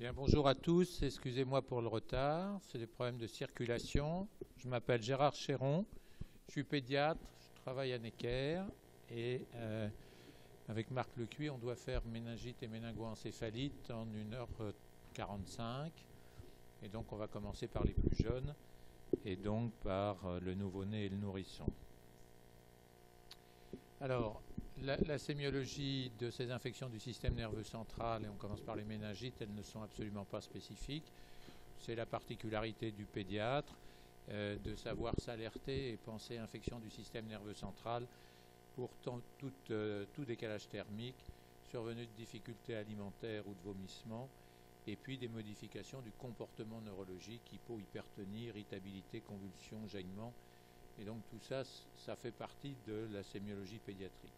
Bien, bonjour à tous, excusez-moi pour le retard, c'est des problèmes de circulation. Je m'appelle Gérard Chéron, je suis pédiatre, je travaille à Necker et avec Marc Lecuy, on doit faire méningite et méningoencéphalite en 1h45. Et donc on va commencer par les plus jeunes et donc par le nouveau-né et le nourrisson. Alors, la sémiologie de ces infections du système nerveux central, et on commence par les méningites, elles ne sont absolument pas spécifiques. C'est la particularité du pédiatre de savoir s'alerter et penser infection du système nerveux central pour tout décalage thermique, survenue de difficultés alimentaires ou de vomissements, et puis des modifications du comportement neurologique, hypo-hypertonie, irritabilité, convulsions, gênements. Et donc tout ça, ça fait partie de la sémiologie pédiatrique.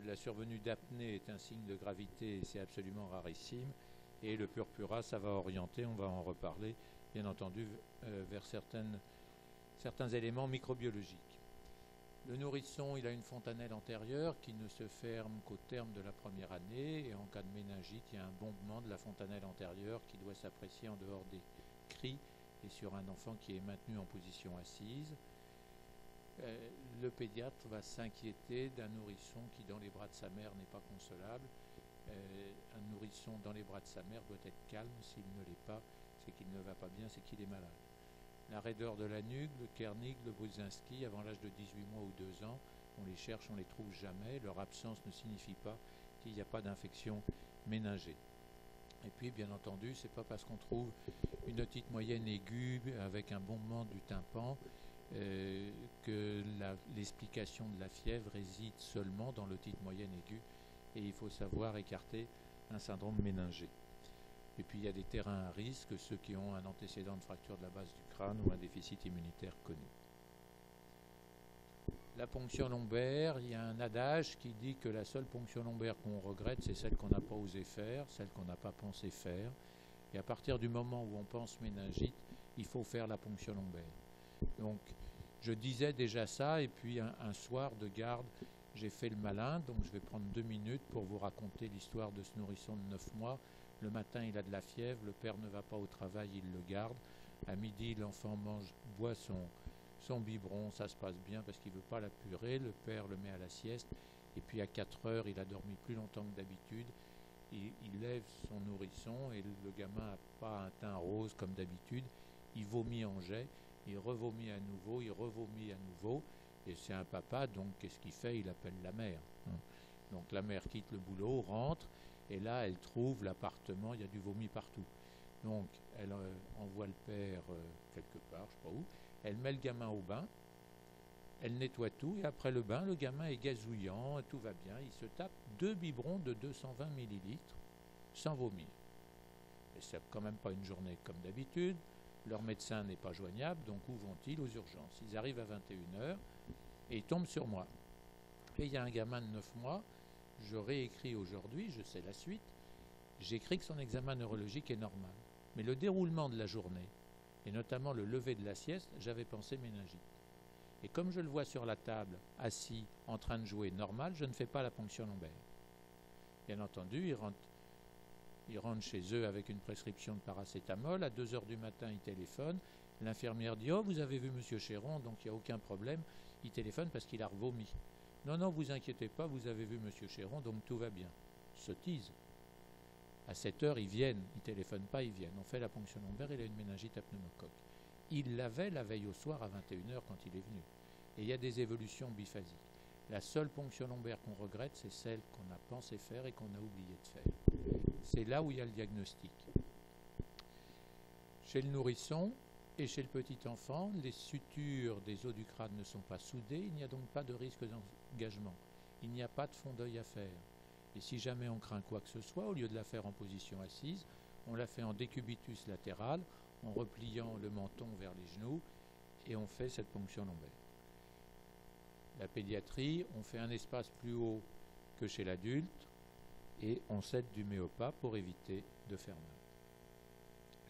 La survenue d'apnée est un signe de gravité et c'est absolument rarissime. Et le purpura, ça va orienter, on va en reparler, bien entendu, vers certains éléments microbiologiques. Le nourrisson, il a une fontanelle antérieure qui ne se ferme qu'au terme de la première année. Et en cas de méningite, il y a un bombement de la fontanelle antérieure qui doit s'apprécier en dehors des cris et sur un enfant qui est maintenu en position assise. Le pédiatre va s'inquiéter d'un nourrisson qui, dans les bras de sa mère, n'est pas consolable. Un nourrisson dans les bras de sa mère doit être calme. S'il ne l'est pas, c'est qu'il ne va pas bien, c'est qu'il est malade. La raideur de la nuque, le Kernig, le Brudzinski, avant l'âge de 18 mois ou 2 ans, on les cherche, on ne les trouve jamais. Leur absence ne signifie pas qu'il n'y a pas d'infection méningée. Et puis, bien entendu, ce n'est pas parce qu'on trouve une otite moyenne aiguë avec un bombement du tympan que l'explication de la fièvre réside seulement dans l'otite moyenne aiguë et il faut savoir écarter un syndrome méningé. Et puis il y a des terrains à risque, ceux qui ont un antécédent de fracture de la base du crâne ou un déficit immunitaire connu. La ponction lombaire, il y a un adage qui dit que la seule ponction lombaire qu'on regrette, c'est celle qu'on n'a pas osé faire, celle qu'on n'a pas pensé faire. Et à partir du moment où on pense méningite, il faut faire la ponction lombaire. Donc, je disais déjà ça, et puis un soir de garde, j'ai fait le malin, donc je vais prendre 2 minutes pour vous raconter l'histoire de ce nourrisson de 9 mois. Le matin, il a de la fièvre, le père ne va pas au travail, il le garde. À midi, l'enfant boit son biberon, ça se passe bien parce qu'il ne veut pas la purée. Le père le met à la sieste, et puis à 4 heures, il a dormi plus longtemps que d'habitude. Il lève son nourrisson, et le gamin n'a pas un teint rose comme d'habitude. Il vomit en jet. Il revomit à nouveau, il revomit à nouveau, et c'est un papa, donc qu'est-ce qu'il fait? Il appelle la mère. Donc la mère quitte le boulot, rentre, et là elle trouve l'appartement, il y a du vomi partout. Donc elle envoie le père quelque part, je ne sais pas où, elle met le gamin au bain, elle nettoie tout, et après le bain, le gamin est gazouillant, tout va bien, il se tape 2 biberons de 220 ml sans vomir. Et c'est quand même pas une journée comme d'habitude. Leur médecin n'est pas joignable, donc où vont-ils? Aux urgences. Ils arrivent à 21h et ils tombent sur moi. Et il y a un gamin de 9 mois, je réécris aujourd'hui, je sais la suite, j'écris que son examen neurologique est normal. Mais le déroulement de la journée, et notamment le lever de la sieste, j'avais pensé méningite. Et comme je le vois sur la table, assis, en train de jouer normal, je ne fais pas la ponction lombaire. Bien entendu, ils rentrent chez eux avec une prescription de paracétamol. À 2 heures du matin, ils téléphonent. L'infirmière dit « Oh, vous avez vu M. Chéron, donc il n'y a aucun problème. » Il téléphone parce qu'il a revomi. « Non, non, vous inquiétez pas, vous avez vu M. Chéron, donc tout va bien. » Sottise. À 7 heures, ils viennent. Ils ne téléphonent pas, ils viennent. On fait la ponction lombaire, il a une méningite à pneumocoque. Il l'avait la veille au soir à 21h quand il est venu. Et il y a des évolutions biphasiques. La seule ponction lombaire qu'on regrette, c'est celle qu'on a pensé faire et qu'on a oublié de faire. C'est là où il y a le diagnostic. Chez le nourrisson et chez le petit enfant, les sutures des os du crâne ne sont pas soudées, il n'y a donc pas de risque d'engagement. Il n'y a pas de fond d'œil à faire. Et si jamais on craint quoi que ce soit, au lieu de la faire en position assise, on la fait en décubitus latéral, en repliant le menton vers les genoux, et on fait cette ponction lombaire. La pédiatrie, on fait un espace plus haut que chez l'adulte, et on cède du méopa pour éviter de faire mal.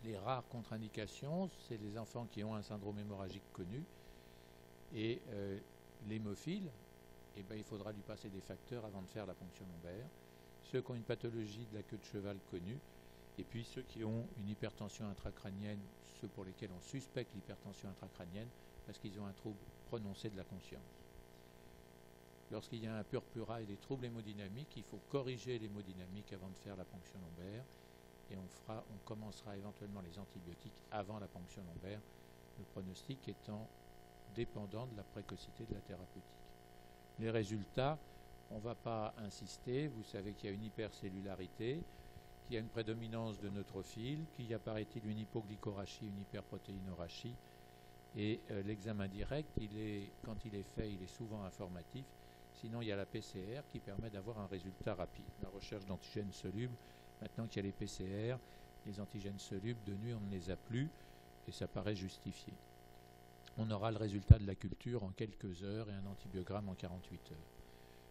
Les rares contre-indications, c'est les enfants qui ont un syndrome hémorragique connu, et l'hémophile, il faudra lui passer des facteurs avant de faire la ponction lombaire. Ceux qui ont une pathologie de la queue de cheval connue, Et puis ceux qui ont une hypertension intracrânienne, ceux pour lesquels on suspecte l'hypertension intracrânienne, parce qu'ils ont un trouble prononcé de la conscience. Lorsqu'il y a un purpura et des troubles hémodynamiques, il faut corriger l'hémodynamique avant de faire la ponction lombaire, et on commencera éventuellement les antibiotiques avant la ponction lombaire, le pronostic étant dépendant de la précocité de la thérapeutique. Les résultats, on ne va pas insister, vous savez qu'il y a une hypercellularité, qu'il y a une prédominance de neutrophiles, qu'il y a, paraît-il, une hypoglycorachie, une hyperprotéinorachie, et l'examen direct, quand il est fait, il est souvent informatif. Sinon, il y a la PCR qui permet d'avoir un résultat rapide. La recherche d'antigènes solubles, maintenant qu'il y a les PCR, les antigènes solubles, de nuit, on ne les a plus, et ça paraît justifié. On aura le résultat de la culture en quelques heures et un antibiogramme en 48 heures.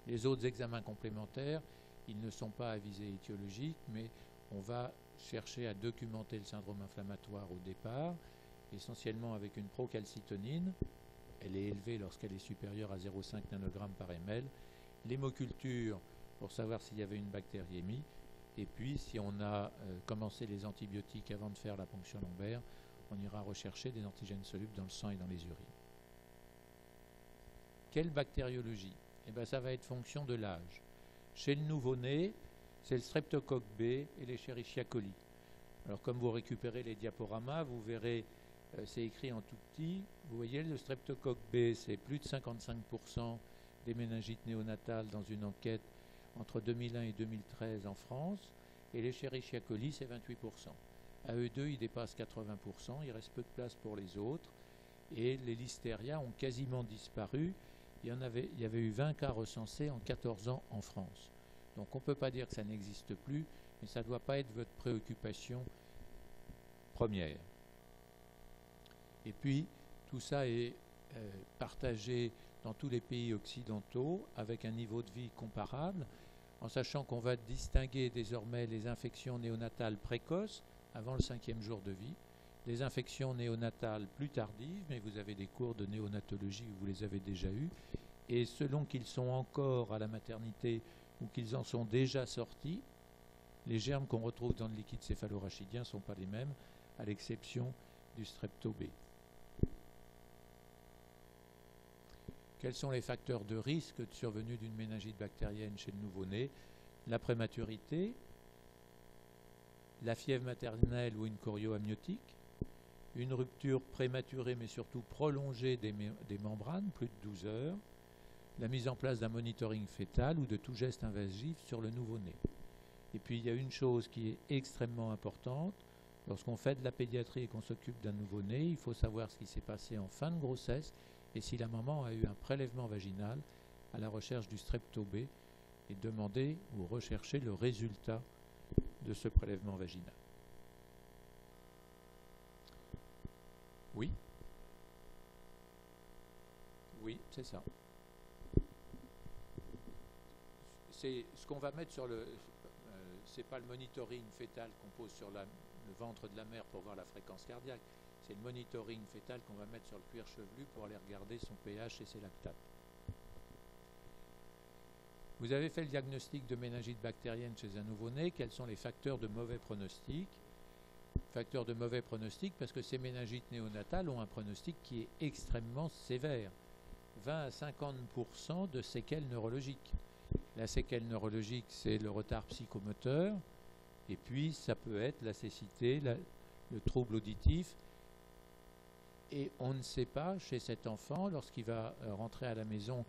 Les autres examens complémentaires, ils ne sont pas à visée étiologique, mais on va chercher à documenter le syndrome inflammatoire au départ, essentiellement avec une procalcitonine. Elle est élevée lorsqu'elle est supérieure à 0,5 nanogramme par ml. L'hémoculture pour savoir s'il y avait une bactériémie. Et puis, si on a commencé les antibiotiques avant de faire la ponction lombaire, on ira rechercher des antigènes solubles dans le sang et dans les urines. Quelle bactériologie? Eh bien, ça va être fonction de l'âge. Chez le nouveau-né, c'est le streptocoque B et l'Escherichia coli. Alors, comme vous récupérez les diaporamas, vous verrez, c'est écrit en tout petit. Vous voyez, le streptocoque B, c'est plus de 55% des méningites néonatales dans une enquête entre 2001 et 2013 en France. Et l'Escherichia coli, c'est 28%. À eux deux, ils dépassent 80%. Il reste peu de place pour les autres. Et les listeria ont quasiment disparu. Il y avait eu 20 cas recensés en 14 ans en France. Donc on ne peut pas dire que ça n'existe plus, mais ça ne doit pas être votre préoccupation première. Et puis, tout ça est partagé dans tous les pays occidentaux avec un niveau de vie comparable, en sachant qu'on va distinguer désormais les infections néonatales précoces avant le 5e jour de vie, les infections néonatales plus tardives, mais vous avez des cours de néonatologie où vous les avez déjà eus, et selon qu'ils sont encore à la maternité ou qu'ils en sont déjà sortis, les germes qu'on retrouve dans le liquide céphalorachidien ne sont pas les mêmes, à l'exception du strepto B. Quels sont les facteurs de risque de survenue d'une méningite bactérienne chez le nouveau-né? La prématurité, la fièvre maternelle ou une chorio-amniotique, une rupture prématurée mais surtout prolongée des membranes, plus de 12 heures, la mise en place d'un monitoring fœtal ou de tout geste invasif sur le nouveau-né. Et puis il y a une chose qui est extrêmement importante, lorsqu'on fait de la pédiatrie et qu'on s'occupe d'un nouveau-né, il faut savoir ce qui s'est passé en fin de grossesse et si la maman a eu un prélèvement vaginal à la recherche du strepto B et demander ou rechercher le résultat de ce prélèvement vaginal. Oui? Oui, c'est ça. C'est ce qu'on va mettre sur le... c'est pas le monitoring fœtal qu'on pose sur le ventre de la mère pour voir la fréquence cardiaque. C'est le monitoring fœtal qu'on va mettre sur le cuir chevelu pour aller regarder son pH et ses lactates. Vous avez fait le diagnostic de méningite bactérienne chez un nouveau-né. Quels sont les facteurs de mauvais pronostic? Facteurs de mauvais pronostic parce que ces méningites néonatales ont un pronostic qui est extrêmement sévère. 20 à 50% de séquelles neurologiques. La séquelle neurologique, c'est le retard psychomoteur. Et puis, ça peut être la cécité, le trouble auditif. Et on ne sait pas, chez cet enfant, lorsqu'il va rentrer à la maison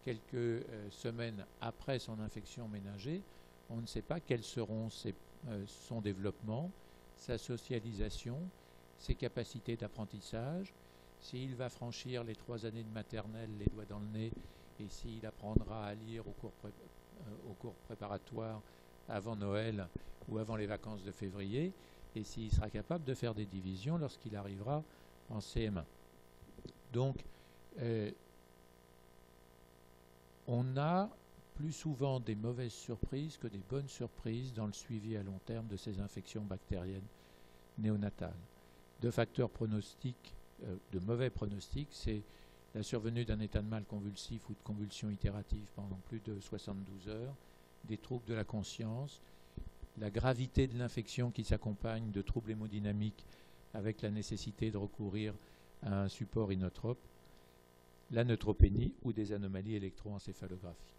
quelques semaines après son infection méningée, on ne sait pas quels seront son développement, sa socialisation, ses capacités d'apprentissage, s'il va franchir les 3 années de maternelle les doigts dans le nez et s'il apprendra à lire au cours préparatoire avant Noël ou avant les vacances de février, et s'il sera capable de faire des divisions lorsqu'il arrivera en CM1. Donc, on a plus souvent des mauvaises surprises que des bonnes surprises dans le suivi à long terme de ces infections bactériennes néonatales. Deux facteurs pronostiques, de mauvais pronostics, c'est la survenue d'un état de mal convulsif ou de convulsion itérative pendant plus de 72 heures, des troubles de la conscience, la gravité de l'infection qui s'accompagne de troubles hémodynamiques avec la nécessité de recourir à un support inotrope, la neutropénie ou des anomalies électroencéphalographiques.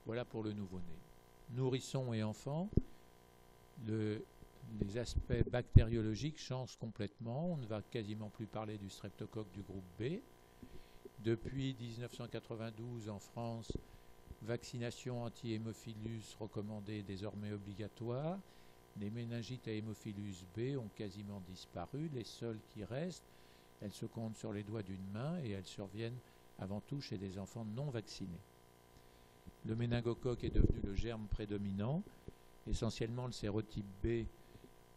Voilà pour le nouveau-né. Nourrissons et enfants, les aspects bactériologiques changent complètement. On ne va quasiment plus parler du streptocoque du groupe B. Depuis 1992 en France, vaccination anti-hémophilus recommandée désormais obligatoire. Les méningites à hémophilus B ont quasiment disparu. Les seules qui restent, elles se comptent sur les doigts d'une main et elles surviennent avant tout chez des enfants non vaccinés. Le méningocoque est devenu le germe prédominant, essentiellement le sérotype B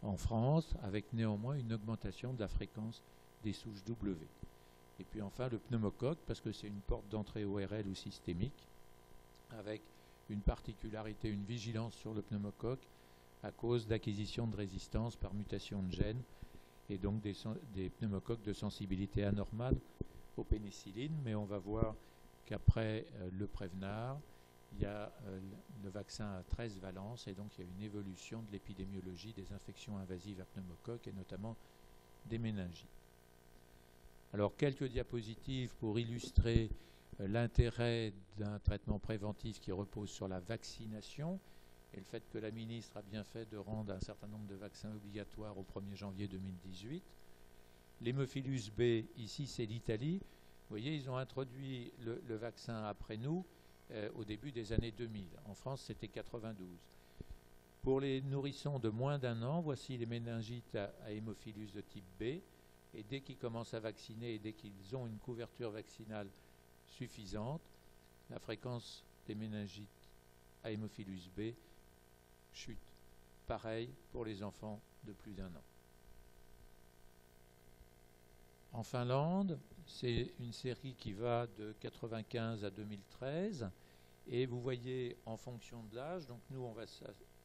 en France, avec néanmoins une augmentation de la fréquence des souches W. Et puis enfin le pneumocoque, parce que c'est une porte d'entrée ORL ou systémique, avec une particularité, une vigilance sur le pneumocoque à cause d'acquisition de résistance par mutation de gènes et donc des pneumocoques de sensibilité anormale aux pénicillines. Mais on va voir qu'après le Prevnar, il y a le vaccin à 13 valences et donc il y a une évolution de l'épidémiologie des infections invasives à pneumocoque et notamment des méningites. Alors quelques diapositives pour illustrer l'intérêt d'un traitement préventif qui repose sur la vaccination et le fait que la ministre a bien fait de rendre un certain nombre de vaccins obligatoires au 1er janvier 2018. L'hémophilus B, ici c'est l'Italie. Vous voyez, ils ont introduit le vaccin après nous au début des années 2000. En France, c'était 92. Pour les nourrissons de moins d'1 an, voici les méningites à hémophilus de type B. Et dès qu'ils commencent à vacciner et dès qu'ils ont une couverture vaccinale suffisante, la fréquence des méningites à hémophilus B chute. Pareil pour les enfants de plus d'1 an. En Finlande, c'est une série qui va de 1995 à 2013 et vous voyez en fonction de l'âge, donc nous on va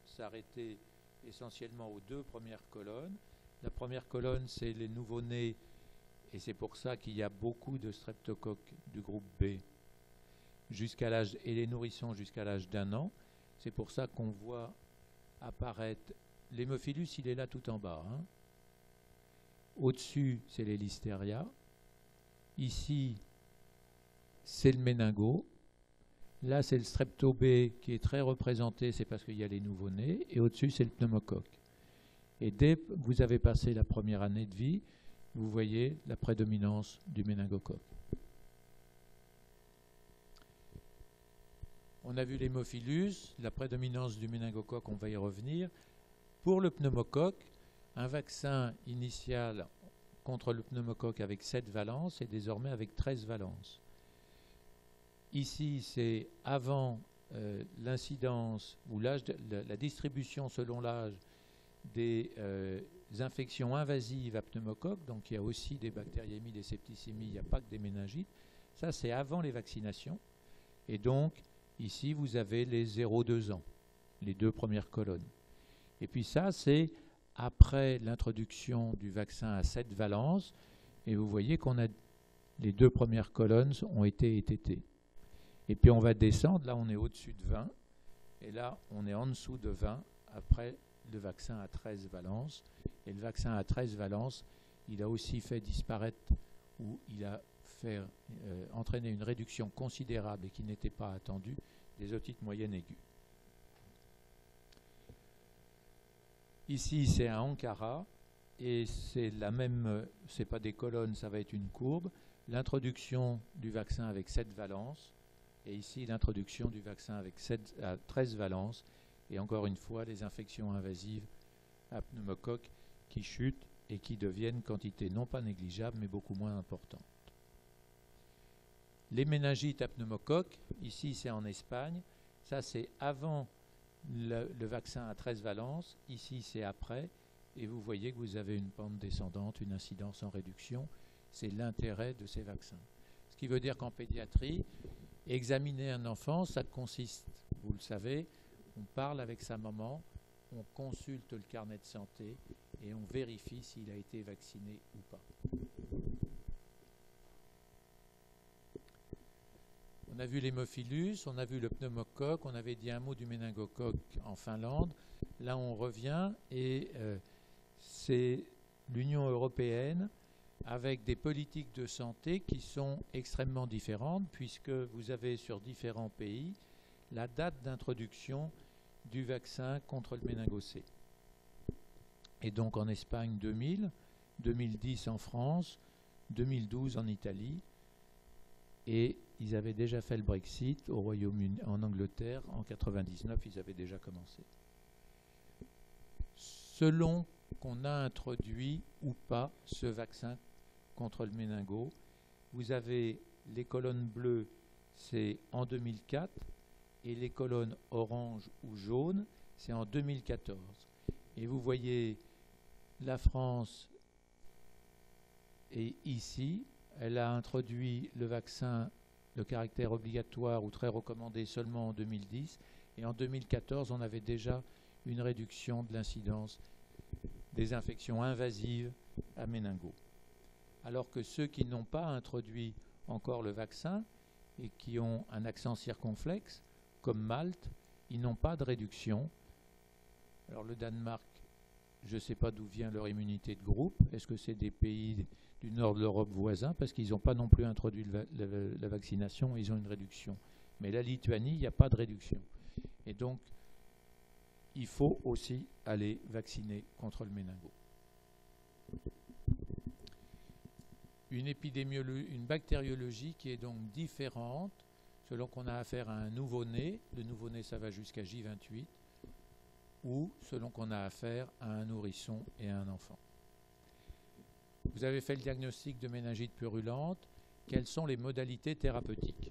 s'arrêter essentiellement aux 2 premières colonnes. La première colonne c'est les nouveau-nés et c'est pour ça qu'il y a beaucoup de streptocoques du groupe B jusqu'à l'âge et les nourrissons jusqu'à l'âge d'1 an. C'est pour ça qu'on voit apparaître l'hémophilus, il est là tout en bas. Au-dessus, c'est les listeria. Ici, c'est le méningo. Là, c'est le strepto B qui est très représenté, c'est parce qu'il y a les nouveau-nés. Et au-dessus, c'est le pneumocoque. Et dès que vous avez passé la première année de vie, vous voyez la prédominance du méningocoque. On a vu l'hémophilus, la prédominance du méningocoque, on va y revenir. Pour le pneumocoque, un vaccin initial contre le pneumocoque avec 7 valences et désormais avec 13 valences. Ici, c'est avant l'incidence ou l'âge, la distribution selon l'âge des infections invasives à pneumocoque. Donc il y a aussi des bactériémies, des septicémies, il n'y a pas que des méningites. Ça, c'est avant les vaccinations. Et donc, ici, vous avez les 0-2 ans, les 2 premières colonnes. Et puis ça, c'est après l'introduction du vaccin à 7 valences. Et vous voyez qu'on a les 2 premières colonnes ont été ététées. Et puis on va descendre, là on est au-dessus de 20, et là on est en dessous de 20 après le vaccin à 13 valences. Et le vaccin à 13 valences, il a aussi fait disparaître, ou il a fait entraîner une réduction considérable et qui n'était pas attendue, des otites moyennes aiguës. Ici c'est un Ankara, et c'est la même, c'est pas des colonnes, ça va être une courbe. L'introduction du vaccin avec 7 valences, et ici l'introduction du vaccin avec 13 valences, et encore une fois les infections invasives à pneumocoque qui chutent et qui deviennent quantité non pas négligeable mais beaucoup moins importante. Les méningites à pneumocoque, ici c'est en Espagne, ça c'est avant le vaccin à 13 valences, ici c'est après, et vous voyez que vous avez une pente descendante, une incidence en réduction. C'est l'intérêt de ces vaccins. Ce qui veut dire qu'en pédiatrie, examiner un enfant, ça consiste, vous le savez, on parle avec sa maman, on consulte le carnet de santé et on vérifie s'il a été vacciné ou pas. On a vu l'hémophilus, on a vu le pneumocoque, on avait dit un mot du méningocoque en Finlande. Là, on revient et c'est l'Union européenne avec des politiques de santé qui sont extrêmement différentes puisque vous avez sur différents pays la date d'introduction du vaccin contre le méningo-C. Et donc en Espagne 2000, 2010 en France, 2012 en Italie, et ils avaient déjà fait le Brexit au Royaume-Uni, en Angleterre, en 99, ils avaient déjà commencé. Selon qu'on a introduit ou pas ce vaccin contre le méningo, vous avez les colonnes bleues, c'est en 2004, et les colonnes orange ou jaune, c'est en 2014. Et vous voyez, la France est ici, elle a introduit le vaccin de caractère obligatoire ou très recommandé seulement en 2010, et en 2014, on avait déjà une réduction de l'incidence des infections invasives à méningo. Alors que ceux qui n'ont pas introduit encore le vaccin et qui ont un accent circonflexe, comme Malte, ils n'ont pas de réduction. Alors le Danemark, je ne sais pas d'où vient leur immunité de groupe. Est-ce que c'est des pays du nord de l'Europe voisins? Parce qu'ils n'ont pas non plus introduit la vaccination, ils ont une réduction. Mais la Lituanie, il n'y a pas de réduction. Et donc, il faut aussi aller vacciner contre le méningo. Une bactériologie qui est donc différente selon qu'on a affaire à un nouveau-né. Le nouveau-né, ça va jusqu'à J28. Ou selon qu'on a affaire à un nourrisson et à un enfant. Vous avez fait le diagnostic de méningite purulente. Quelles sont les modalités thérapeutiques?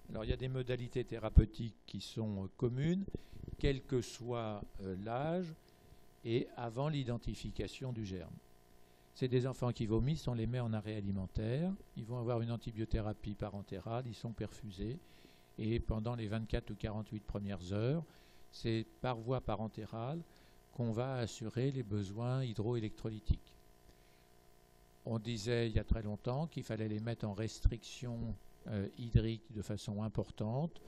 Alors, il y a des modalités thérapeutiques qui sont communes, quel que soit l'âge et avant l'identification du germe. C'est des enfants qui vomissent, on les met en arrêt alimentaire, ils vont avoir une antibiothérapie parentérale, ils sont perfusés, et pendant les 24 ou 48 premières heures, c'est par voie parentérale qu'on va assurer les besoins hydroélectrolytiques. On disait il y a très longtemps qu'il fallait les mettre en restriction hydrique de façon importante,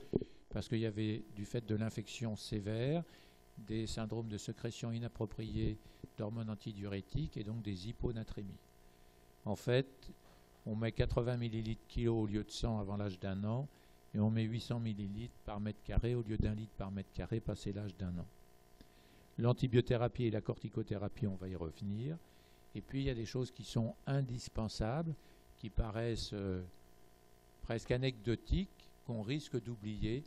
parce qu'il y avait, du fait de l'infection sévère, des syndromes de sécrétion inappropriée d'hormones antidiurétiques et donc des hyponatrémies. En fait, on met 80 ml kg au lieu de 100 avant l'âge d'1 an et on met 800 ml par mètre carré au lieu d'1 litre par mètre carré passé l'âge d'1 an. L'antibiothérapie et la corticothérapie, on va y revenir. Et puis, il y a des choses qui sont indispensables, qui paraissent presque anecdotiques, qu'on risque d'oublier,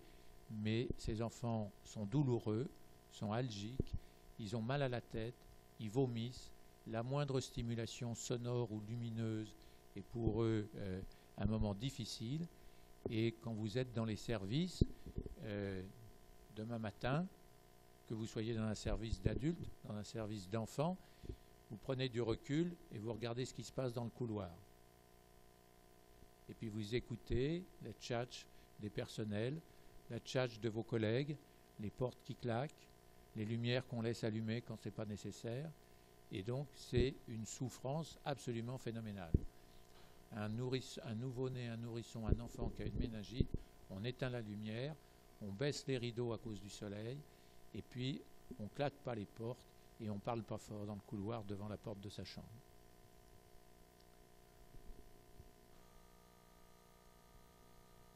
mais ces enfants sont douloureux, sont algiques, ils ont mal à la tête, ils vomissent, la moindre stimulation sonore ou lumineuse est pour eux un moment difficile, et quand vous êtes dans les services, demain matin, que vous soyez dans un service d'adultes, dans un service d'enfants, vous prenez du recul et vous regardez ce qui se passe dans le couloir. Et puis vous écoutez les tchatchs des personnels, la tchatch de vos collègues, les portes qui claquent, les lumières qu'on laisse allumées quand ce n'est pas nécessaire. Et donc c'est une souffrance absolument phénoménale. Un nouveau-né, un nourrisson, un enfant qui a une méningite, on éteint la lumière, on baisse les rideaux à cause du soleil, et puis on ne claque pas les portes et on ne parle pas fort dans le couloir devant la porte de sa chambre.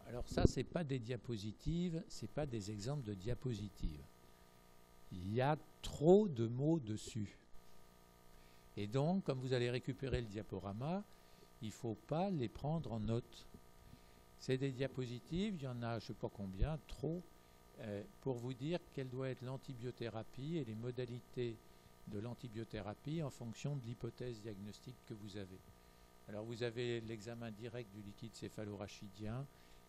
Alors ça, ce n'est pas des diapositives, ce n'est pas des exemples de diapositives. Il y a trop de mots dessus. Et donc, comme vous allez récupérer le diaporama, il ne faut pas les prendre en note. C'est des diapositives, il y en a je ne sais pas combien, trop, pour vous dire quelle doit être l'antibiothérapie et les modalités de l'antibiothérapie en fonction de l'hypothèse diagnostique que vous avez. Alors vous avez l'examen direct du liquide céphalorachidien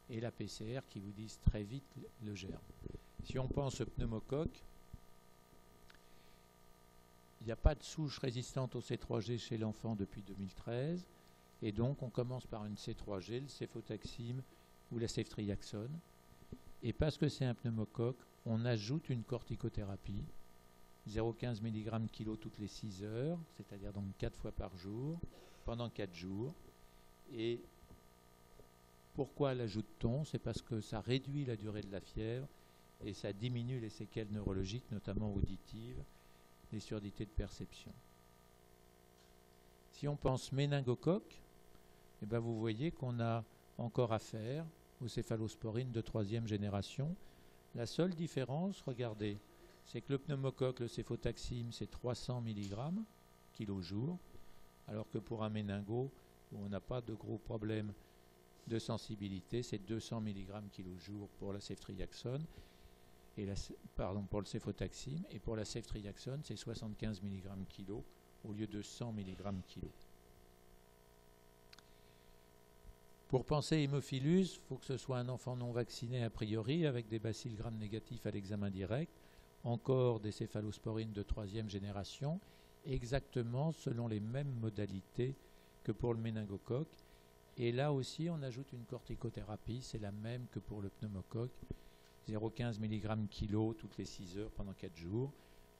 et la PCR qui vous disent très vite le germe. Si on pense au pneumocoque, il n'y a pas de souche résistante au C3G chez l'enfant depuis 2013, et donc on commence par une C3G, le céfotaxime ou la ceftriaxone. Et parce que c'est un pneumocoque, on ajoute une corticothérapie, 0,15 mg kg toutes les 6 heures, c'est-à-dire donc 4 fois par jour, pendant 4 jours. Et Pourquoi l'ajoute-t-on? C'est parce que ça réduit la durée de la fièvre et ça diminue les séquelles neurologiques, notamment auditives, les surdités de perception. Si on pense méningocoque, eh ben vous voyez qu'on a encore affaire aux céphalosporines de 3e génération. La seule différence, regardez, c'est que le pneumocoque, le céphotaxime, c'est 300 mg kilo jour, alors que pour un méningo, où on n'a pas de gros problèmes de sensibilité, c'est 200 mg kilo jour pour la ceftriaxone, et pour le céphotaxime, et pour la ceftriaxone, c'est 75 mg kilo au lieu de 100 mg kilo. Pour penser hémophilus, il faut que ce soit un enfant non vacciné a priori, avec des bacilles gram négatifs à l'examen direct, encore des céphalosporines de 3e génération, exactement selon les mêmes modalités que pour le méningocoque. Et là aussi, on ajoute une corticothérapie, c'est la même que pour le pneumocoque, 0,15 mg kilo toutes les 6 heures pendant 4 jours,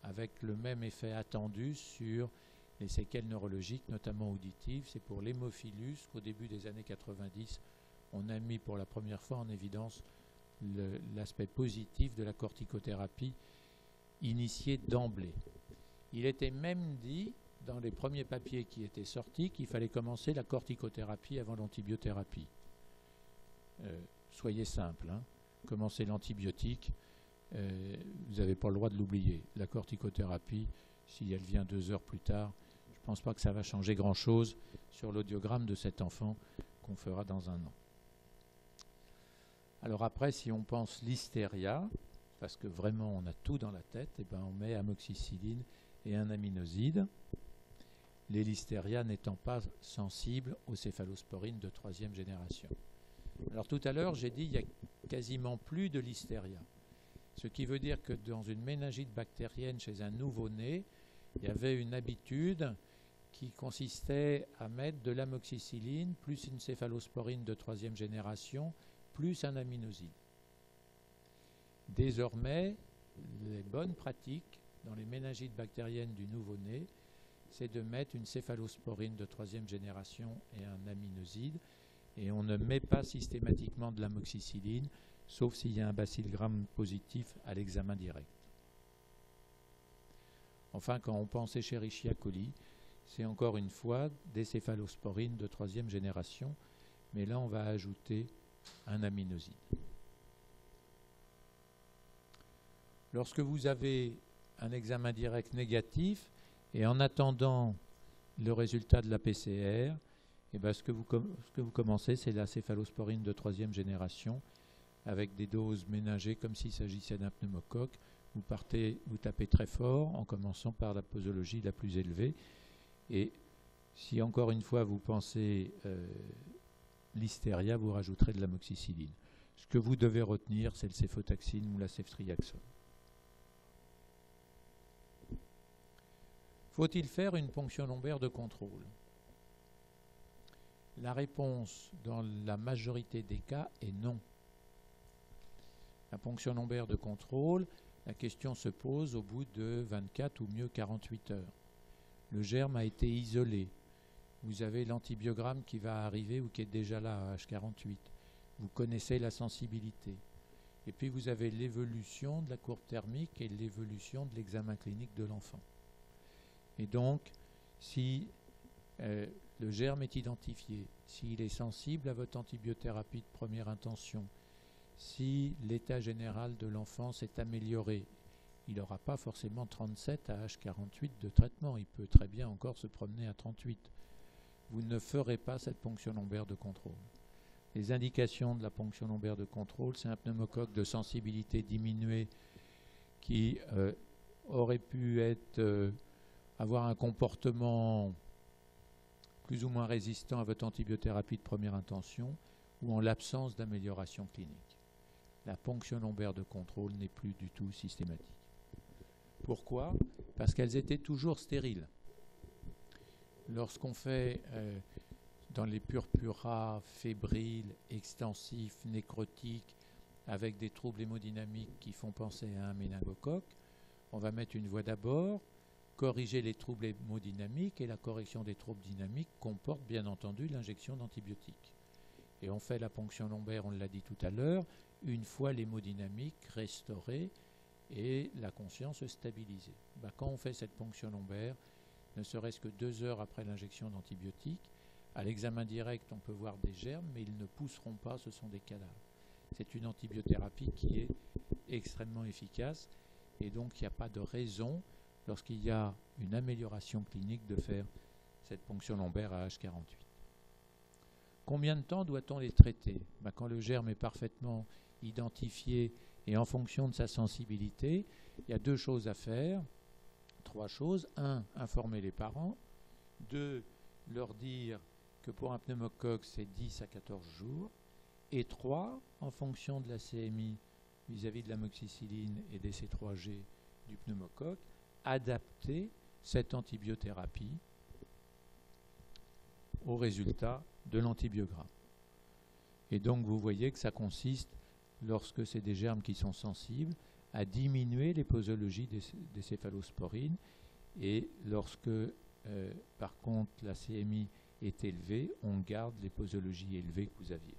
avec le même effet attendu sur les séquelles neurologiques, notamment auditives. C'est pour l'hémophilus qu'au début des années 90, on a mis pour la première fois en évidence l'aspect positif de la corticothérapie initiée d'emblée. Il était même dit, dans les premiers papiers qui étaient sortis, qu'il fallait commencer la corticothérapie avant l'antibiothérapie. Soyez simple, hein. Commencez l'antibiotique, vous n'avez pas le droit de l'oublier. La corticothérapie, si elle vient 2 heures plus tard, je ne pense pas que ça va changer grand-chose sur l'audiogramme de cet enfant qu'on fera dans un an. Alors après, si on pense l'hystéria, parce que vraiment on a tout dans la tête, et ben on met amoxicilline et un aminoside, les listeria n'étant pas sensibles aux céphalosporines de 3e génération. Alors tout à l'heure, j'ai dit qu'il n'y a quasiment plus de listeria. Ce qui veut dire que dans une méningite bactérienne chez un nouveau-né, il y avait une habitude qui consistait à mettre de l'amoxicilline plus une céphalosporine de 3e génération plus un aminoside. Désormais, les bonnes pratiques dans les méningites bactériennes du nouveau-né, c'est de mettre une céphalosporine de 3e génération et un aminoside, et on ne met pas systématiquement de l'amoxicilline, sauf s'il y a un bacille-gram positif à l'examen direct. Enfin, quand on pense Escherichia coli, c'est encore une fois des céphalosporines de 3e génération, mais là on va ajouter un aminoside. Lorsque vous avez un examen direct négatif et en attendant le résultat de la PCR, eh ben ce que vous commencez, c'est la céphalosporine de 3e génération avec des doses ménagées comme s'il s'agissait d'un pneumocoque. Vous tapez très fort en commençant par la posologie la plus élevée. Et si encore une fois vous pensez l'hystéria, vous rajouterez de l'amoxicilline. Ce que vous devez retenir, c'est le céphotaxime ou la ceftriaxone. Faut-il faire une ponction lombaire de contrôle? La réponse dans la majorité des cas est non. La ponction lombaire de contrôle, la question se pose au bout de 24 ou mieux 48 heures. Le germe a été isolé. Vous avez l'antibiogramme qui va arriver ou qui est déjà là à H48. Vous connaissez la sensibilité. Et puis vous avez l'évolution de la courbe thermique et l'évolution de l'examen clinique de l'enfant. Et donc, si le germe est identifié, s'il est sensible à votre antibiothérapie de première intention, si l'état général de l'enfant s'est amélioré, il n'aura pas forcément 37 à H48 de traitement, il peut très bien encore se promener à 38. Vous ne ferez pas cette ponction lombaire de contrôle. Les indications de la ponction lombaire de contrôle, c'est un pneumocoque de sensibilité diminuée qui aurait pu avoir un comportement plus ou moins résistant à votre antibiothérapie de première intention ou en l'absence d'amélioration clinique. La ponction lombaire de contrôle n'est plus du tout systématique. Pourquoi? Parce qu'elles étaient toujours stériles. Lorsqu'on fait dans les purpura fébriles, extensifs, nécrotiques, avec des troubles hémodynamiques qui font penser à un méningocoque, on va mettre une voie d'abord, corriger les troubles hémodynamiques, et la correction des troubles dynamiques comporte bien entendu l'injection d'antibiotiques. Et on fait la ponction lombaire, on l'a dit tout à l'heure, une fois l'hémodynamique restaurée et la conscience stabilisée. Quand on fait cette ponction lombaire, ne serait-ce que 2 heures après l'injection d'antibiotiques, à l'examen direct, on peut voir des germes, mais ils ne pousseront pas, ce sont des cadavres. C'est une antibiothérapie qui est extrêmement efficace, et donc il n'y a pas de raison, lorsqu'il y a une amélioration clinique, de faire cette ponction lombaire à H48. Combien de temps doit-on les traiter? Quand le germe est parfaitement identifié et en fonction de sa sensibilité, il y a 2 choses à faire, 3 choses. 1, informer les parents. 2, leur dire que pour un pneumocoque, c'est 10 à 14 jours. Et 3, en fonction de la CMI vis-à-vis de l'amoxicilline et des C3G du pneumocoque, adapter cette antibiothérapie au résultat de l'antibiogramme. Et donc vous voyez que ça consiste, lorsque c'est des germes qui sont sensibles, à diminuer les posologies des céphalosporines, et lorsque par contre la CMI est élevée, on garde les posologies élevées que vous aviez.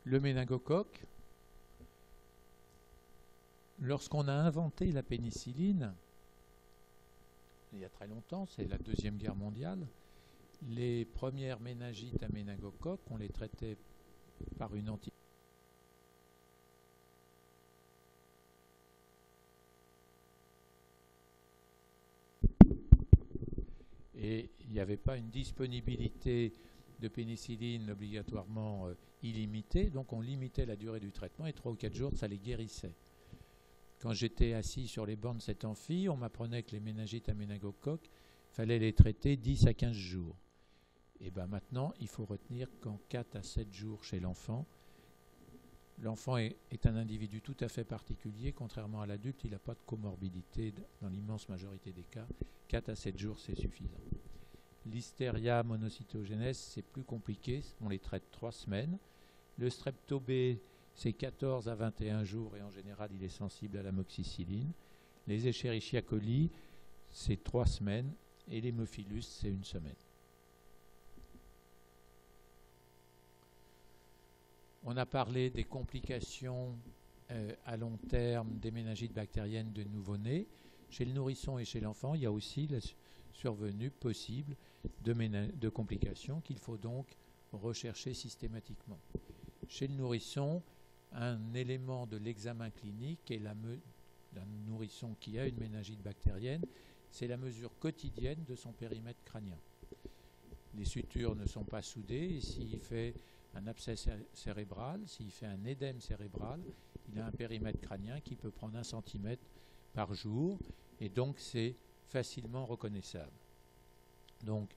Le méningocoque, lorsqu'on a inventé la pénicilline, il y a très longtemps, c'est la Deuxième Guerre mondiale, les premières méningites à méningocoque, on les traitait par une anti. Et il n'y avait pas une disponibilité de pénicilline obligatoirement illimitée, donc on limitait la durée du traitement et 3 ou 4 jours, ça les guérissait. Quand j'étais assis sur les bancs de cette amphi, on m'apprenait que les méningites à méningocoque, il fallait les traiter 10 à 15 jours. Et maintenant, il faut retenir qu'en 4 à 7 jours chez l'enfant, l'enfant est un individu tout à fait particulier, contrairement à l'adulte, il n'a pas de comorbidité dans l'immense majorité des cas. 4 à 7 jours, c'est suffisant. Listeria monocytogenes, c'est plus compliqué, on les traite 3 semaines. Le strepto B, c'est 14 à 21 jours et en général, il est sensible à l'amoxicilline. Les Escherichia coli, c'est 3 semaines et l'hémophilus, c'est 1 semaine. On a parlé des complications à long terme des méningites bactériennes de nouveau-nés. Chez le nourrisson et chez l'enfant, il y a aussi la survenue possible de complications qu'il faut donc rechercher systématiquement. Chez le nourrisson, un élément de l'examen clinique et d'un nourrisson qui a une méningite bactérienne, c'est la mesure quotidienne de son périmètre crânien. Les sutures ne sont pas soudées et s'il fait un abcès cérébral, s'il fait un édème cérébral, il a un périmètre crânien qui peut prendre 1 cm par jour et donc c'est facilement reconnaissable. Donc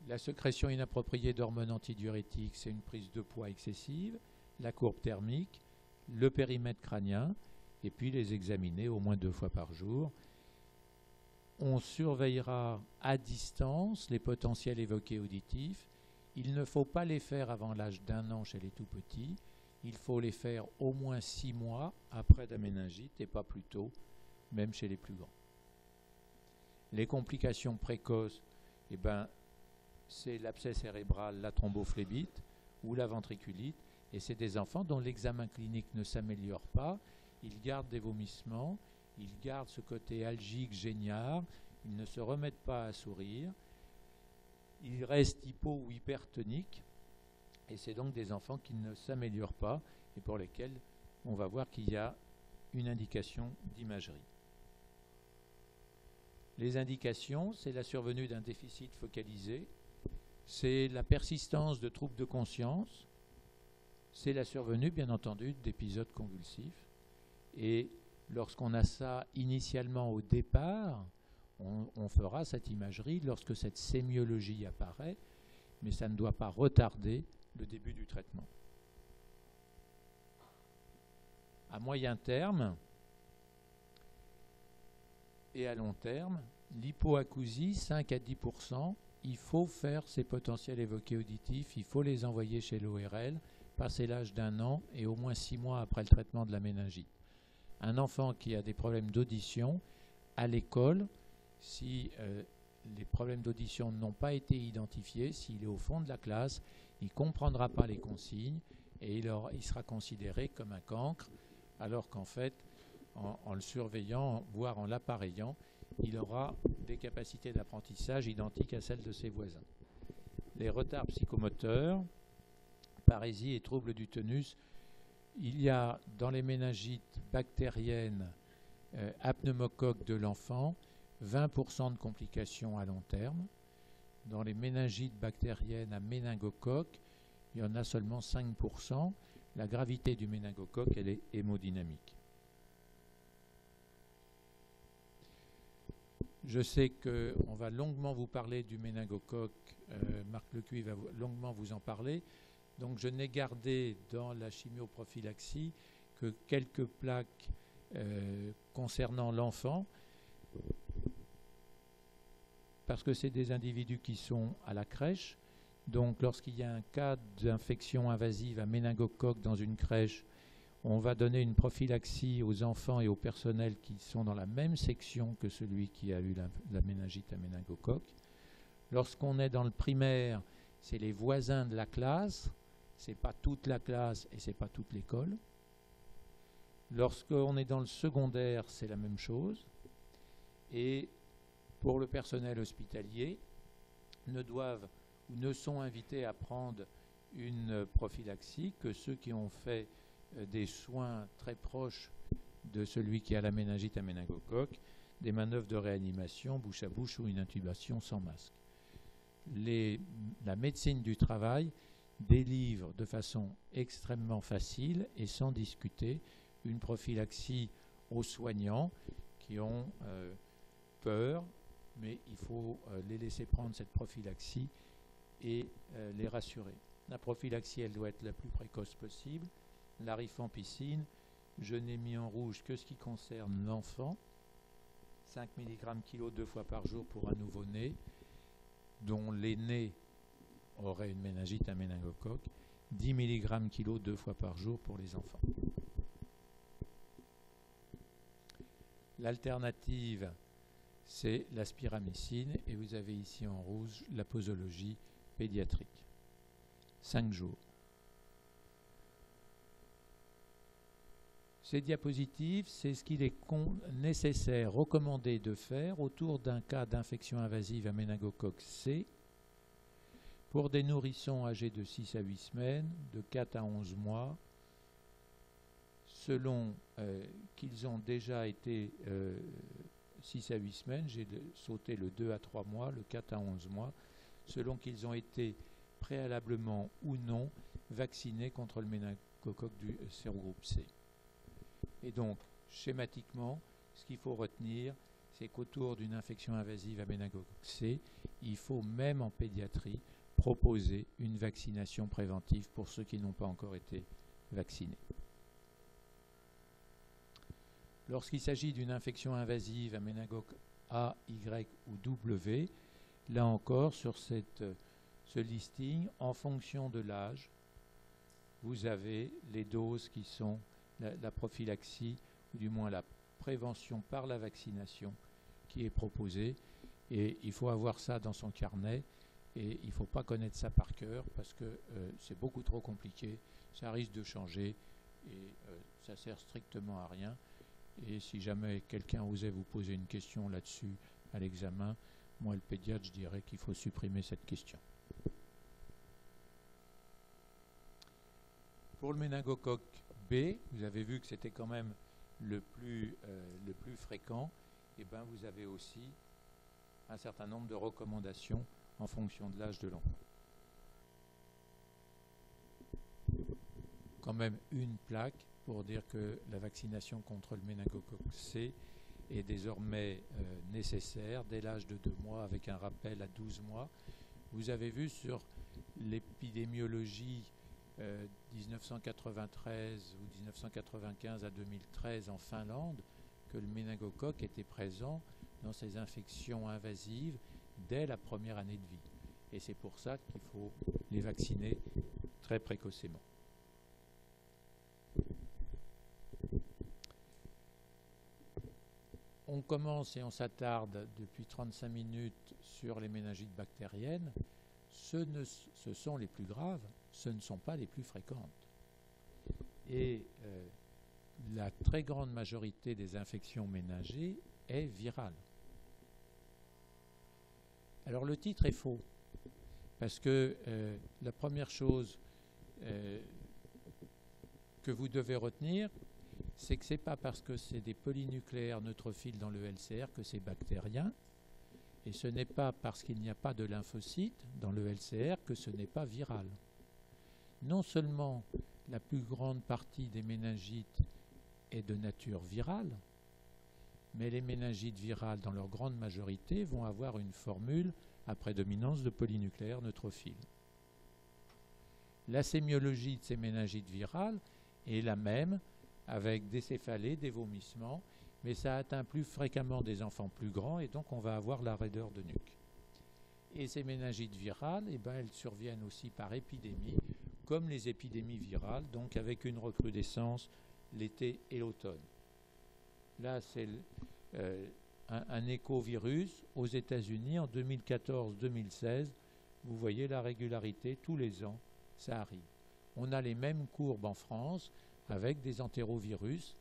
la sécrétion inappropriée d'hormones antidiurétiques, c'est une prise de poids excessive, la courbe thermique, le périmètre crânien et puis les examiner au moins 2 fois par jour. On surveillera à distance les potentiels évoqués auditifs. Il ne faut pas les faire avant l'âge d'1 an chez les tout petits. Il faut les faire au moins 6 mois après la méningite et pas plus tôt, même chez les plus grands. Les complications précoces, c'est l'abcès cérébral, la thrombophlébite ou la ventriculite. Et c'est des enfants dont l'examen clinique ne s'améliore pas. Ils gardent des vomissements, ils gardent ce côté algique, géniard, ils ne se remettent pas à sourire. Ils restent hypo ou hypertoniques et c'est donc des enfants qui ne s'améliorent pas et pour lesquels on va voir qu'il y a une indication d'imagerie. Les indications, c'est la survenue d'un déficit focalisé, c'est la persistance de troubles de conscience, c'est la survenue bien entendu d'épisodes convulsifs et lorsqu'on a ça initialement au départ, on fera cette imagerie lorsque cette sémiologie apparaît, mais ça ne doit pas retarder le début du traitement. À moyen terme et à long terme, l'hypoacousie, 5 à 10%, il faut faire ces potentiels évoqués auditifs, il faut les envoyer chez l'ORL, passer l'âge d'1 an et au moins 6 mois après le traitement de la méningite. Un enfant qui a des problèmes d'audition, à l'école, si les problèmes d'audition n'ont pas été identifiés, s'il est au fond de la classe, il ne comprendra pas les consignes et il sera considéré comme un cancre, alors qu'en fait, en le surveillant, voire en l'appareillant, il aura des capacités d'apprentissage identiques à celles de ses voisins. Les retards psychomoteurs, parésie et troubles du tonus, il y a dans les méningites bactériennes à pneumocoque de l'enfant 20% de complications à long terme. Dans les méningites bactériennes à méningocoque, il y en a seulement 5%. La gravité du méningocoque, elle est hémodynamique. Je sais qu'on va longuement vous parler du méningocoque, Marc Lecuy va longuement vous en parler. Donc je n'ai gardé dans la chimioprophylaxie que quelques plaques concernant l'enfant, parce que c'est des individus qui sont à la crèche. Donc lorsqu'il y a un cas d'infection invasive à méningocoque dans une crèche, on va donner une prophylaxie aux enfants et au personnel qui sont dans la même section que celui qui a eu la méningite à méningocoque. Lorsqu'on est dans le primaire, c'est les voisins de la classe, c'est pas toute la classe et c'est pas toute l'école. Lorsqu'on est dans le secondaire, c'est la même chose. Et pour le personnel hospitalier, ne sont invités à prendre une prophylaxie que ceux qui ont fait des soins très proches de celui qui a la méningite à méningocoque, des manœuvres de réanimation, bouche à bouche ou une intubation sans masque. La médecine du travail délivre de façon extrêmement facile et sans discuter une prophylaxie aux soignants qui ont peur, mais il faut les laisser prendre cette prophylaxie et les rassurer. La prophylaxie, elle doit être la plus précoce possible. La rifampicine, je n'ai mis en rouge que ce qui concerne l'enfant, 5 mg kg 2 fois par jour pour un nouveau-né, dont l'aîné aurait une méningite à méningocoque, 10 mg kg 2 fois par jour pour les enfants. L'alternative, c'est la spiramycine, et vous avez ici en rouge la posologie pédiatrique. 5 jours. Ces diapositives, c'est ce qu'il est nécessaire, recommandé de faire autour d'un cas d'infection invasive à méningocoque C pour des nourrissons âgés de 6 à 8 semaines, de 4 à 11 mois, selon qu'ils ont déjà été 6 à 8 semaines, j'ai sauté le 2 à 3 mois, le 4 à 11 mois, selon qu'ils ont été préalablement ou non vaccinés contre le méningocoque du sérogroupe C. Et donc, schématiquement, ce qu'il faut retenir, c'est qu'autour d'une infection invasive à méningocoque C, il faut même en pédiatrie proposer une vaccination préventive pour ceux qui n'ont pas encore été vaccinés. Lorsqu'il s'agit d'une infection invasive à méningocoque A, Y ou W, là encore, sur ce listing, en fonction de l'âge, vous avez les doses qui sont la prophylaxie, ou du moins la prévention par la vaccination qui est proposée. Et il faut avoir ça dans son carnet, et il ne faut pas connaître ça par cœur, parce que c'est beaucoup trop compliqué, ça risque de changer, et ça ne sert strictement à rien. Et si jamais quelqu'un osait vous poser une question là-dessus à l'examen, moi le pédiatre, je dirais qu'il faut supprimer cette question. Pour le méningocoque B, vous avez vu que c'était quand même le plus fréquent, et bien vous avez aussi un certain nombre de recommandations en fonction de l'âge de l'enfant. Quand même une plaque pour dire que la vaccination contre le méningocoque C est désormais nécessaire dès l'âge de 2 mois avec un rappel à 12 mois. Vous avez vu sur l'épidémiologie 1993 ou 1995 à 2013 en Finlande que le méningocoque était présent dans ces infections invasives dès la première année de vie. Et c'est pour ça qu'il faut les vacciner très précocement. On commence et on s'attarde depuis 35 minutes sur les méningites bactériennes, ce sont les plus graves, ce ne sont pas les plus fréquentes. Et la très grande majorité des infections méningées est virale. Alors le titre est faux, parce que la première chose que vous devez retenir, c'est que ce n'est pas parce que c'est des polynucléaires neutrophiles dans le LCR que c'est bactérien, et ce n'est pas parce qu'il n'y a pas de lymphocytes dans le LCR que ce n'est pas viral. Non seulement la plus grande partie des méningites est de nature virale, mais les méningites virales, dans leur grande majorité, vont avoir une formule à prédominance de polynucléaires neutrophiles. La sémiologie de ces méningites virales est la même, avec des céphalées, des vomissements, mais ça atteint plus fréquemment des enfants plus grands, et donc on va avoir la raideur de nuque. Et ces méningites virales, elles surviennent aussi par épidémie, comme les épidémies virales, donc avec une recrudescence l'été et l'automne. Là, c'est un écovirus aux États-Unis en 2014-2016. Vous voyez la régularité, tous les ans, ça arrive. On a les mêmes courbes en France avec des entérovirus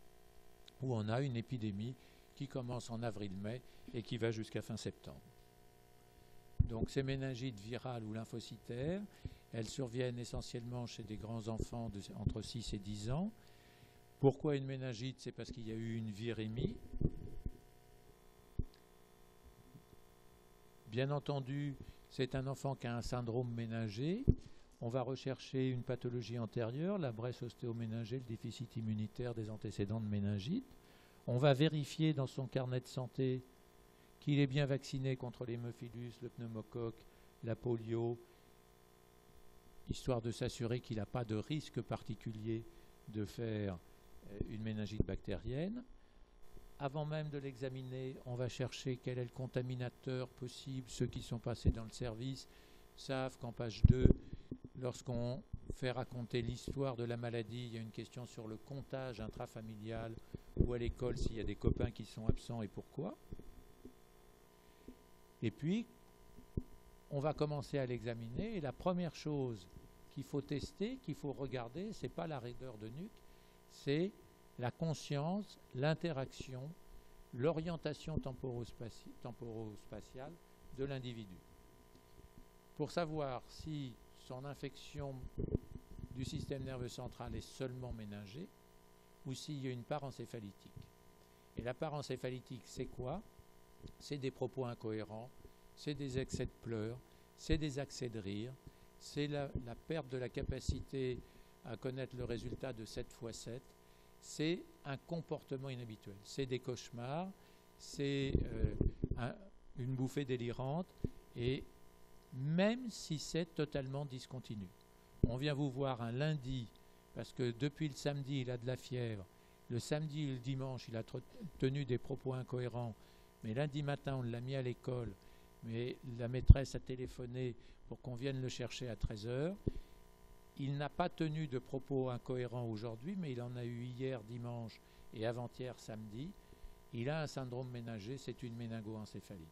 où on a une épidémie qui commence en avril-mai et qui va jusqu'à fin septembre. Donc ces méningites virales ou lymphocytaires, elles surviennent essentiellement chez des grands enfants entre 6 et 10 ans. Pourquoi une méningite? C'est parce qu'il y a eu une virémie. Bien entendu, c'est un enfant qui a un syndrome méningé. On va rechercher une pathologie antérieure, la brèche ostéoméningée, le déficit immunitaire des antécédents de méningite. On va vérifier dans son carnet de santé qu'il est bien vacciné contre l'hémophilus, le pneumocoque, la polio, histoire de s'assurer qu'il n'a pas de risque particulier de faire une méningite bactérienne. Avant même de l'examiner, on va chercher quel est le contaminateur possible. Ceux qui sont passés dans le service savent qu'en page 2, lorsqu'on fait raconter l'histoire de la maladie, il y a une question sur le comptage intrafamilial ou à l'école s'il y a des copains qui sont absents et pourquoi. Et puis, on va commencer à l'examiner et la première chose qu'il faut tester, qu'il faut regarder, ce n'est pas la raideur de nuque, c'est la conscience, l'interaction, l'orientation temporo-spatiale de l'individu. Pour savoir si son infection du système nerveux central est seulement méningée ou s'il y a une part encéphalitique. Et la part encéphalitique, c'est quoi? C'est des propos incohérents, c'est des excès de pleurs, c'est des accès de rire, c'est la perte de la capacité à connaître le résultat de 7 x 7, c'est un comportement inhabituel, c'est des cauchemars, c'est une bouffée délirante, et même si c'est totalement discontinu. On vient vous voir un lundi, parce que depuis le samedi, il a de la fièvre, le samedi et le dimanche, il a tenu des propos incohérents, mais lundi matin, on l'a mis à l'école, mais la maîtresse a téléphoné pour qu'on vienne le chercher à 13h. Il n'a pas tenu de propos incohérents aujourd'hui, mais il en a eu hier dimanche et avant-hier samedi. Il a un syndrome méningé, c'est une méningoencéphalite.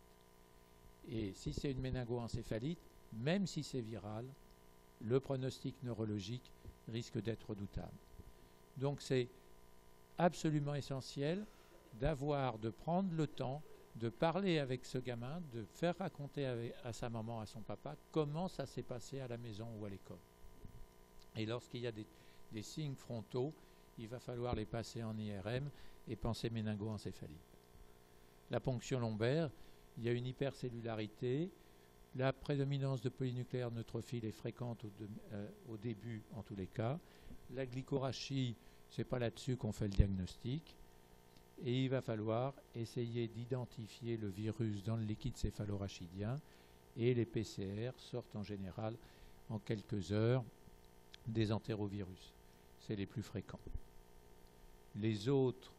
Et si c'est une méningoencéphalite, même si c'est viral, le pronostic neurologique risque d'être redoutable. Donc c'est absolument essentiel de prendre le temps de parler avec ce gamin, de faire raconter à sa maman, à son papa, comment ça s'est passé à la maison ou à l'école. Et lorsqu'il y a des signes frontaux, il va falloir les passer en IRM et penser méningoencéphalite. La ponction lombaire, il y a une hypercellularité. La prédominance de polynucléaires neutrophiles est fréquente au début, en tous les cas. La glycorachie, ce n'est pas là-dessus qu'on fait le diagnostic. Et il va falloir essayer d'identifier le virus dans le liquide céphalorachidien. Et les PCR sortent en général en quelques heures des entérovirus. C'est les plus fréquents. Les autres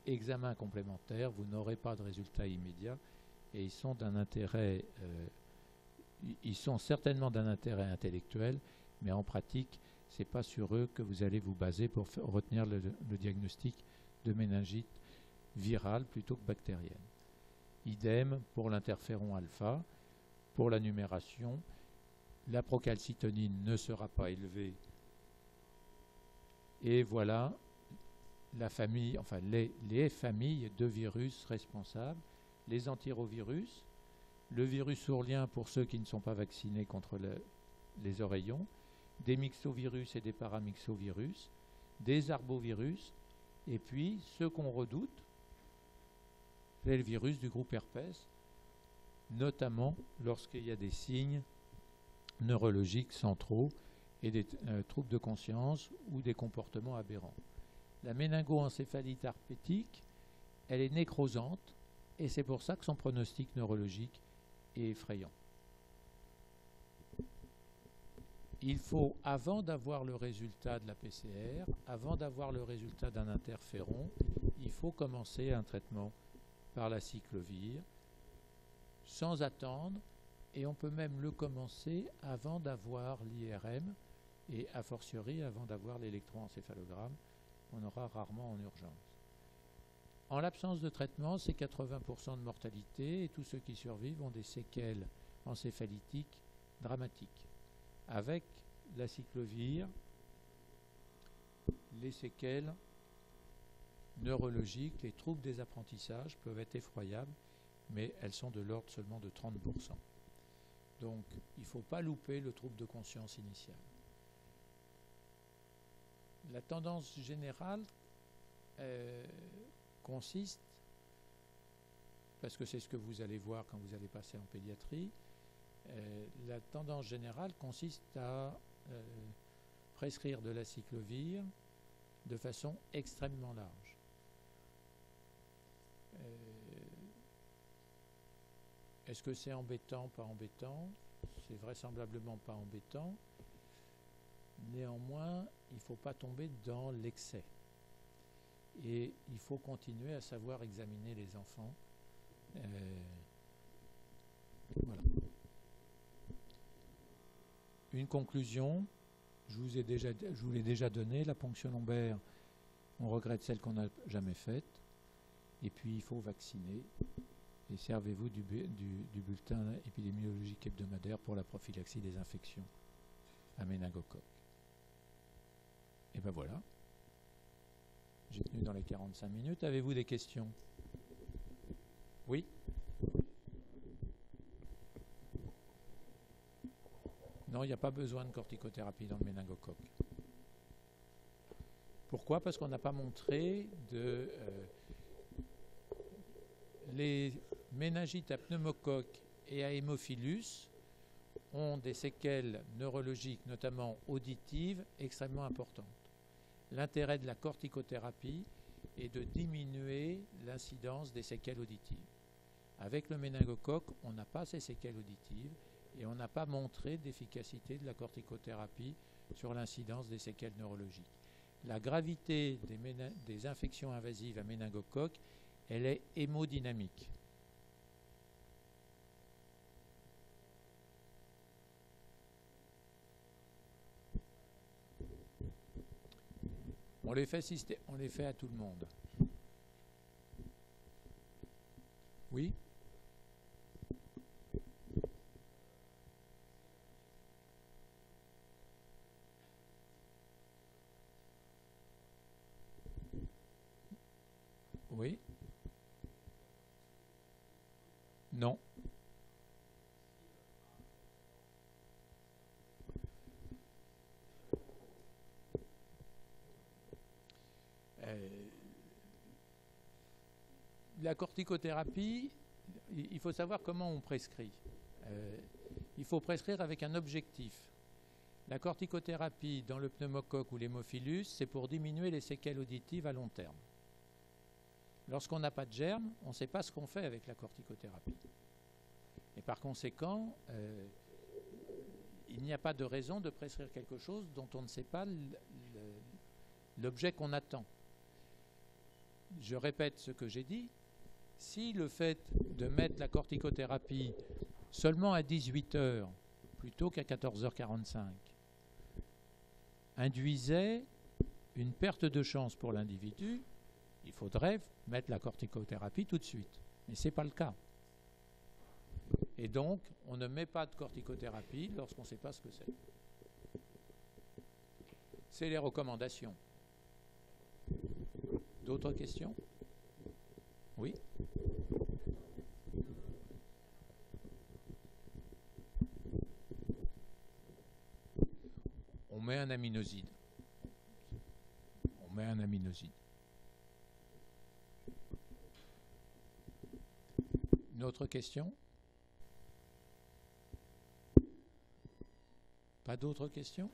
examens complémentaires, vous n'aurez pas de résultats immédiats et ils sont d'un intérêt, ils sont certainement d'un intérêt intellectuel, mais en pratique, ce n'est pas sur eux que vous allez vous baser pour retenir le diagnostic de méningite virale plutôt que bactérienne. Idem pour l'interféron alpha. Pour la numération, la procalcitonine ne sera pas élevée. Et voilà la famille, enfin les familles de virus responsables. Les antirétrovirus, le virus ourlien pour ceux qui ne sont pas vaccinés contre les oreillons, des myxovirus et des paramyxovirus, des arbovirus, et puis ceux qu'on redoute, c'est le virus du groupe herpès, notamment lorsqu'il y a des signes neurologiques centraux et des troubles de conscience ou des comportements aberrants. La méningoencéphalite herpétique, elle est nécrosante et c'est pour ça que son pronostic neurologique est effrayant. Il faut, avant d'avoir le résultat de la PCR, avant d'avoir le résultat d'un interféron, il faut commencer un traitement par la cyclovir sans attendre, et on peut même le commencer avant d'avoir l'IRM et a fortiori avant d'avoir l'électroencéphalogramme, on aura rarement en urgence. En l'absence de traitement, c'est 80% de mortalité et tous ceux qui survivent ont des séquelles encéphalitiques dramatiques. Avec la cyclovir, les séquelles neurologiques, les troubles des apprentissages peuvent être effroyables, mais elles sont de l'ordre seulement de 30%. Donc, il ne faut pas louper le trouble de conscience initial. La tendance générale consiste, parce que c'est ce que vous allez voir quand vous allez passer en pédiatrie, la tendance générale consiste à prescrire de la cyclovir de façon extrêmement large. Est-ce que c'est embêtant, pas embêtant? C'est vraisemblablement pas embêtant. Néanmoins, il ne faut pas tomber dans l'excès. Et il faut continuer à savoir examiner les enfants. Voilà. Une conclusion, je vous l'ai déjà donné, la ponction lombaire, on regrette celle qu'on n'a jamais faite. Et puis il faut vacciner. Et servez-vous du bulletin épidémiologique hebdomadaire pour la prophylaxie des infections à méningocoque. Et ben voilà. J'ai tenu dans les 45 minutes. Avez-vous des questions? Oui? Non, il n'y a pas besoin de corticothérapie dans le méningocoque. Pourquoi? Parce qu'on n'a pas montré de... les méningites à pneumocoque et à hémophilus ont des séquelles neurologiques, notamment auditives, extrêmement importantes. L'intérêt de la corticothérapie est de diminuer l'incidence des séquelles auditives. Avec le méningocoque, on n'a pas ces séquelles auditives et on n'a pas montré d'efficacité de la corticothérapie sur l'incidence des séquelles neurologiques. La gravité des infections invasives à méningocoque, elle est hémodynamique. On les fait à tout le monde. Oui? Oui? Non. La corticothérapie, il faut savoir comment on prescrit. Il faut prescrire avec un objectif. La corticothérapie dans le pneumocoque ou l'hémophilus, c'est pour diminuer les séquelles auditives à long terme. Lorsqu'on n'a pas de germe, on ne sait pas ce qu'on fait avec la corticothérapie. Et par conséquent, il n'y a pas de raison de prescrire quelque chose dont on ne sait pas l'objet qu'on attend. Je répète ce que j'ai dit. Si le fait de mettre la corticothérapie seulement à 18 heures plutôt qu'à 14h45 induisait une perte de chance pour l'individu, il faudrait mettre la corticothérapie tout de suite. Mais ce n'est pas le cas. Et donc, on ne met pas de corticothérapie lorsqu'on ne sait pas ce que c'est. C'est les recommandations. D'autres questions? Oui? On met un aminoside. On met un aminoside. Une autre question? Pas d'autres questions?